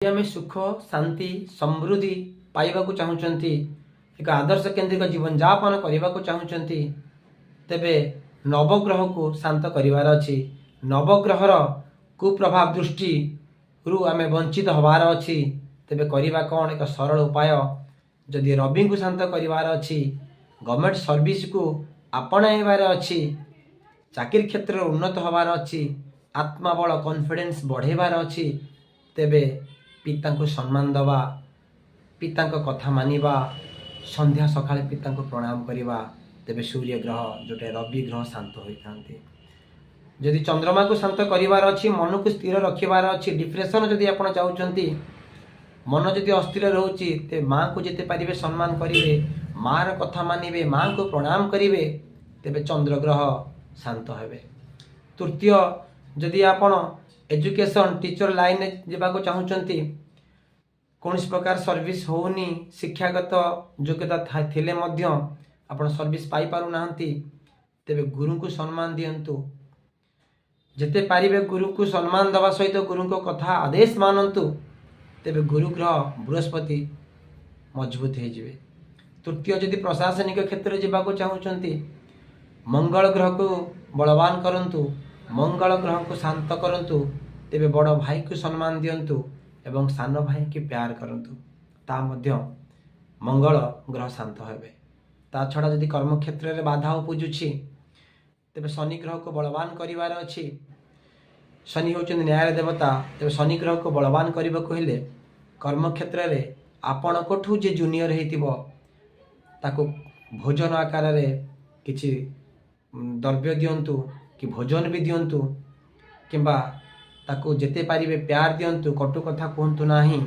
आम सुख शांति समृद्धि पाइबा चाहूँगी एक आदर्श केन्द्रिक जीवन यापन करने को चाहूँगी तेबे नवग्रह को शांत करार अच्छी नवग्रहर कुप्रभाव दृष्टि रु आम वंचित हबार अच्छी तेबे करवा कौन एक सरल उपाय जदि रवि को शांत करार अच्छी गवर्नमेंट सर्विस को आपणाइबार अच्छी चाकरी क्षेत्र में उन्नत हबार अच्छी आत्मबल कॉन्फिडेंस बढ़ेबार अच्छी तेबे पिता को सम्मान दवा पिता कथा मानिबा संध्या सकाळे पिता को प्रणाम करवा तेबे सूर्य ग्रह जोटे रवि ग्रह शांत होता जदि चंद्रमा को शांत करार अच्छी मन को स्थिर रखिबार अच्छी डिप्रेशन जदि आप चाहते मन जदि अस्थिर रोचे ते माँ को जिते पारे सम्मान करेंगे माँ कथा मानिबे माँ को प्रणाम करेंगे तेबे चंद्र ग्रह शांत हेबे। तृतीय जदि आपण एजुकेशन टीचर लाइन जावाक चाहूँगी कौन प्रकार सर्विस होनी शिक्षागत योग्यता थिले मध्य आपण सर्विस पाई पारु नाहंती तेबे गुरु को सम्मान दियंतु जेते पारिबे गुरु को सम्मान दवा सहित गुरु को कथा आदेश मानंतु तेबे गुरु ग्रह बृहस्पति मजबूत हो जाए। तृतीय जदि प्रशासनिक क्षेत्र में जावाक चाहूँगी मंगल ग्रह को बलवान करंतु मंगल ग्रह को शांत करंतु तेबे बड़ भाई को सम्मान दियंतु एवं सान भाई की प्यार करंतु ता मध्य मंगल ग्रह शांत हेबे। ता छड़ा जदि कर्म क्षेत्र में बाधा उपजुछि तेबे शनि ग्रह को बलवान करिवार अछि शनि होचन न्याय देवता तेबे शनि ग्रह को बलवान करबा को हेले कर्म क्षेत्र में आपण कोठू जे जूनियर हेतिबो ताको भोजन आकार रे किछि द्रव्य दियंतु कि भोजन भी दियंतु किंबा ताको जेते पारिबे प्यार दियंतु कटु कथा कहतु नाही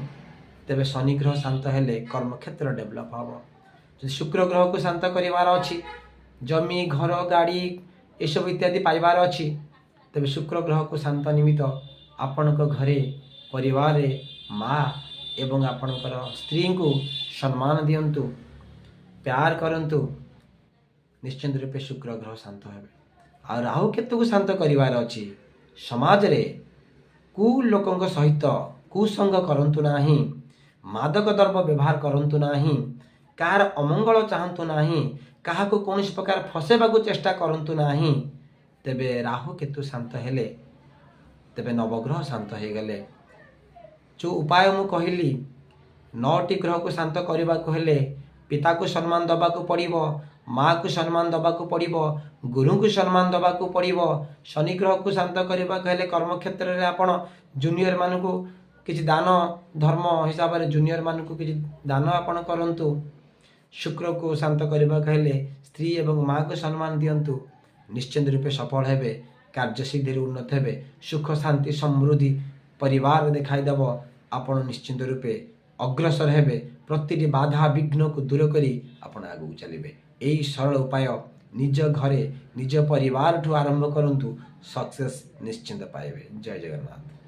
तेबे शनि ग्रह शांत हेले कर्म क्षेत्र डेवलप हम। शुक्र ग्रह को शांत करिवार अछि जमी घर गाड़ी ये सब इत्यादि पाइबार अछि तेबे शुक्र ग्रह को शांत निमित्त आपण घरे परिवार माँ एवं आपणकर स्त्री को सम्मान दियंतु प्यार करंतु निश्चिंत रूपे शुक्र ग्रह शांत हेबे। आ राहु केतु को शांत करिवार अछि समाज रे कु लोकंक सहित कुसंग करंतु नाही मादक द्रव्य व्यवहार करंतु नाही कार अमंगल चाहतु नाही कहा को कौन प्रकार फसेबा को चेष्टा करंतु नाही तेबे राहु केतु शांत हेले तेबे नवग्रह शांत हो गले। जो उपाय मु कहली 9टी ग्रह को शांत करने को हेले पिता को सम्मान दबा को पड़िबो माँ को सम्मान दबा को पड़िबो गुरु को सम्मान दबा को पड़िबो शनि ग्रह को शांत करने को हेले कर्म क्षेत्र में आपण जूनियर मान को किसी दान धर्म हिसाब से जूनियर मान को किसी दान आपण करंतु शुक्र को शांत करने को हेले स्त्री एवं माँ को सम्मान दियंतु निश्चिंत रूपे सफल हेबे कार्यसिद्धि उन्नत हेबे सुख शांति समृद्धि परिवार दिखाई देव आपण निश्चिंत रूपे अग्रसर हेबे प्रतिटी बाधा विघ्न को दूर करी आपण आगू चलिबे। यही सरल उपाय निज घरे निज परिवार ठू आरंभ करंतु सक्सेस निश्चिंत पाइबे। जय जगन्नाथ।